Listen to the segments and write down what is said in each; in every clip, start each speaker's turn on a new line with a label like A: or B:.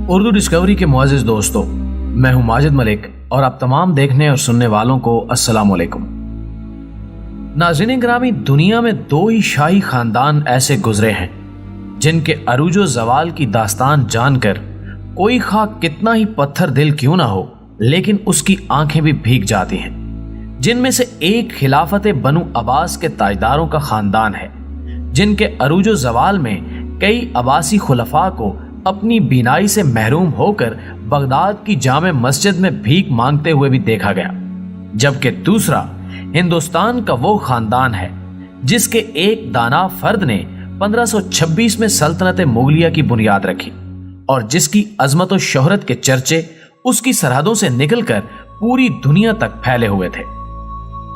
A: Urdu Discovery کے معزز دوستو، میں ہوں ماجد ملک اور آپ تمام دیکھنے اور سننے والوں کو السلام علیکم۔ ناظرین گرامی، دنیا میں 2 ہی شاہی خاندان ایسے گزرے ہیں جن کے عروج و زوال کی داستان جان کر کوئی خواہ کتنا ہی پتھر دل کیوں نہ ہو لیکن اس کی آنکھیں بھی بھیگ جاتی ہیں۔ جن میں سے ایک خلافت بنو عباس کے تاجداروں کا خاندان ہے، جن کے عروج و زوال میں کئی عباسی خلفاء کو اپنی بینائی سے محروم ہو کر بغداد کی جامع مسجد میں بھیک مانگتے ہوئے بھی دیکھا گیا، جبکہ دوسرا ہندوستان کا وہ خاندان ہے جس کے ایک دانا فرد نے 1526 میں سلطنت مغلیہ کی بنیاد رکھی اور جس کی عظمت و شہرت کے چرچے اس کی سرحدوں سے نکل کر پوری دنیا تک پھیلے ہوئے تھے۔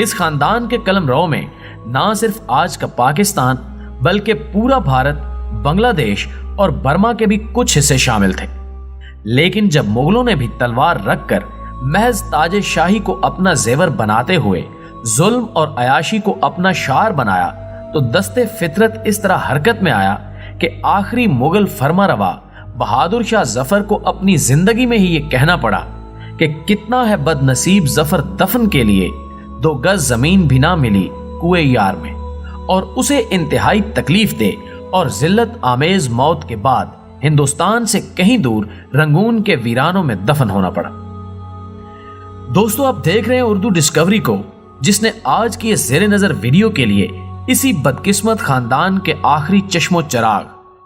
A: اس خاندان کے قلمرو میں نہ صرف آج کا پاکستان بلکہ پورا بھارت، بنگلہ دیش اور برما کے بھی کچھ حصے شامل تھے، لیکن جب مغلوں نے بھی تلوار رکھ کر محض تاج شاہی کو اپنا زیور بناتے ہوئے ظلم اور عیاشی کو اپنا شعار بنایا تو دست فطرت اس طرح حرکت میں آیا کہ آخری مغل فرما روا بہادر شاہ ظفر کو اپنی زندگی میں ہی یہ کہنا پڑا کہ کتنا ہے بد نصیب ظفر دفن کے لیے 2 گز زمین بھی نہ ملی کوئے یار میں، اور اسے انتہائی تکلیف دے اور ذلت آمیز موت کے بعد ہندوستان سے کہیں دور رنگون کے ویرانوں میں دفن ہونا پڑا۔ دوستو، آپ دیکھ رہے ہیں اردو ڈسکوری کو، جس نے آج کی اس زیر نظر ویڈیو کے لیے اسی بدقسمت خاندان کے آخری چشم و چراغ،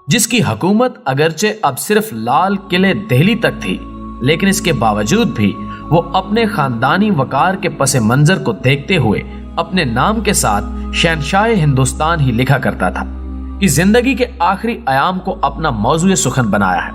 A: جس کی حکومت اگرچہ اب صرف لال قلعے دہلی تک تھی لیکن اس کے باوجود بھی وہ اپنے خاندانی وقار کے پس منظر کو دیکھتے ہوئے اپنے نام کے ساتھ شہنشاہ ہندوستان ہی لکھا کرتا تھا، کہ زندگی کے آخری ایام کو اپنا موضوع سخن بنایا ہے۔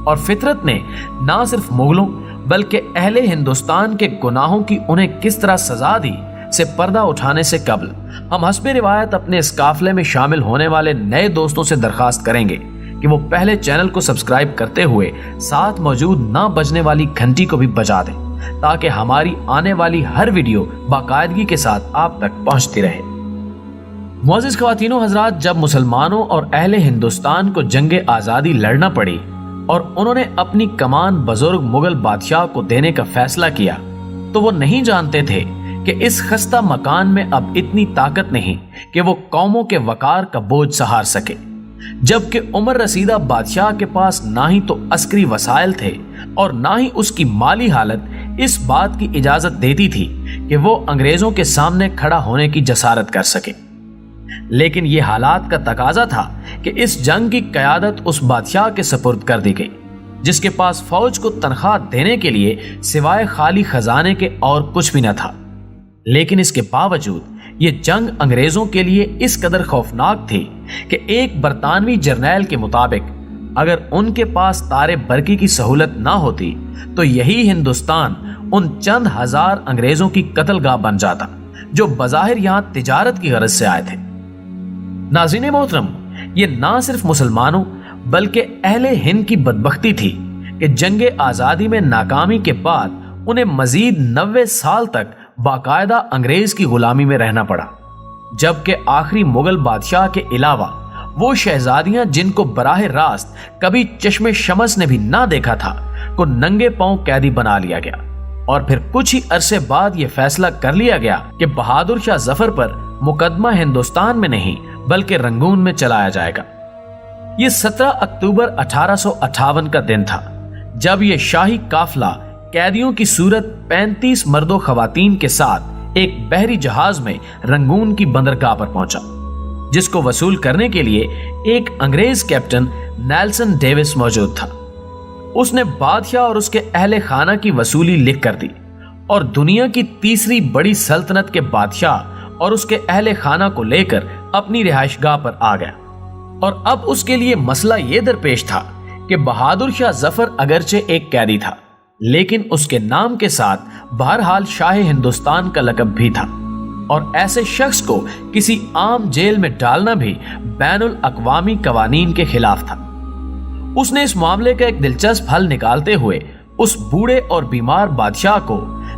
A: اور فطرت نے نہ صرف مغلوں بلکہ اہل ہندوستان کے گناہوں کی انہیں کس طرح سزا دی سے پردہ اٹھانے سے قبل ہم حسب روایت اپنے اس قافلے میں شامل ہونے والے نئے دوستوں سے درخواست کریں گے کہ وہ پہلے چینل کو سبسکرائب کرتے ہوئے ساتھ موجود نہ بجنے والی گھنٹی کو بھی بجا دیں تاکہ ہماری آنے والی ہر ویڈیو باقاعدگی کے ساتھ آپ تک پہنچتی رہے۔ معزز خواتین و حضرات، جب مسلمانوں اور اہل ہندوستان کو جنگ آزادی لڑنا پڑی اور انہوں نے اپنی کمان بزرگ مغل بادشاہ کو دینے کا فیصلہ کیا تو وہ نہیں جانتے تھے کہ اس خستہ مکان میں اب اتنی طاقت نہیں کہ وہ قوموں کے وقار کا بوجھ سہار سکے، جبکہ عمر رسیدہ بادشاہ کے پاس نہ ہی تو عسکری وسائل تھے اور نہ ہی اس کی مالی حالت اس بات کی اجازت دیتی تھی کہ وہ انگریزوں کے سامنے کھڑا ہونے کی جسارت کر سکے۔ لیکن یہ حالات کا تقاضا تھا کہ اس جنگ کی قیادت اس بادشاہ کے سپرد کر دی گئی جس کے پاس فوج کو تنخواہ دینے کے لیے سوائے خالی خزانے کے اور کچھ بھی نہ تھا۔ لیکن اس کے باوجود یہ جنگ انگریزوں کے لیے اس قدر خوفناک تھی کہ ایک برطانوی جرنیل کے مطابق اگر ان کے پاس تارے برقی کی سہولت نہ ہوتی تو یہی ہندوستان ان چند ہزار انگریزوں کی قتل گاہ بن جاتا جو بظاہر یہاں تجارت کی غرض سے آئے تھے۔ ناظرین محترم، یہ نہ صرف مسلمانوں بلکہ اہل ہند کی بدبختی تھی کہ جنگ آزادی میں ناکامی کے بعد انہیں مزید 90 سال تک باقاعدہ انگریز کی غلامی میں رہنا پڑا، جبکہ آخری مغل بادشاہ کے علاوہ وہ شہزادیاں جن کو براہ راست کبھی چشم شمس نے بھی نہ دیکھا تھا کو ننگے پاؤں قیدی بنا لیا گیا، اور پھر کچھ ہی عرصے بعد یہ فیصلہ کر لیا گیا کہ بہادر شاہ ظفر پر مقدمہ ہندوستان میں نہیں بلکہ رنگون میں چلایا جائے گا۔ یہ 17 اکتوبر 1858 کا دن تھا جب یہ شاہی قافلہ قیدیوں کی صورت 35 مرد و خواتین کے ساتھ ایک بحری جہاز میں رنگون کی بندرگاہ پر پہنچا، جس کو وصول کرنے کے لیے ایک انگریز کیپٹن نیلسن ڈیوس موجود تھا۔ اس نے بادشاہ اور اس کے اہل خانہ کی وصولی لکھ کر دی اور دنیا کی تیسری بڑی سلطنت کے بادشاہ اور اس کے اہل خانہ کو لے کر اپنی رہائش گاہ پر آ گیا، اور اب اس کے لیے مسئلہ یہ درپیش تھا کہ بہادر شاہ ظفر اگرچہ ایک قیدی تھا لیکن اس کے نام کے ساتھ بہرحال شاہ ہندوستان کا لقب بھی تھا، اور ایسے شخص کو کسی عام جیل میں ڈالنا بھی بین الاقوامی قوانین کے خلاف تھا۔ اس نے اس معاملے کا ایک دلچسپ حل نکالتے ہوئے اس بوڑھے اور بیمار بادشاہ کو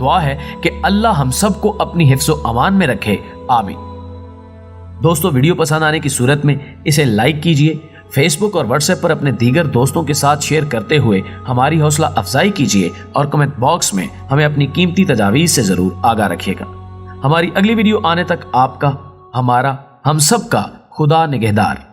A: دعا ہے کہ اللہ ہم سب کو اپنی حفظ و امان میں رکھے، آمین۔ دوستو ویڈیو پسند آنے کی صورت میں اسے لائک کیجئے، فیس بک اور واٹس ایپ پر اپنے دیگر دوستوں کے ساتھ شیئر کرتے ہوئے ہماری حوصلہ افزائی کیجئے اور کمنٹ باکس میں ہمیں اپنی قیمتی تجاویز سے ضرور آگاہ رکھیے گا۔ ہماری اگلی ویڈیو آنے تک آپ کا، ہمارا، ہم سب کا خدا نگہدار۔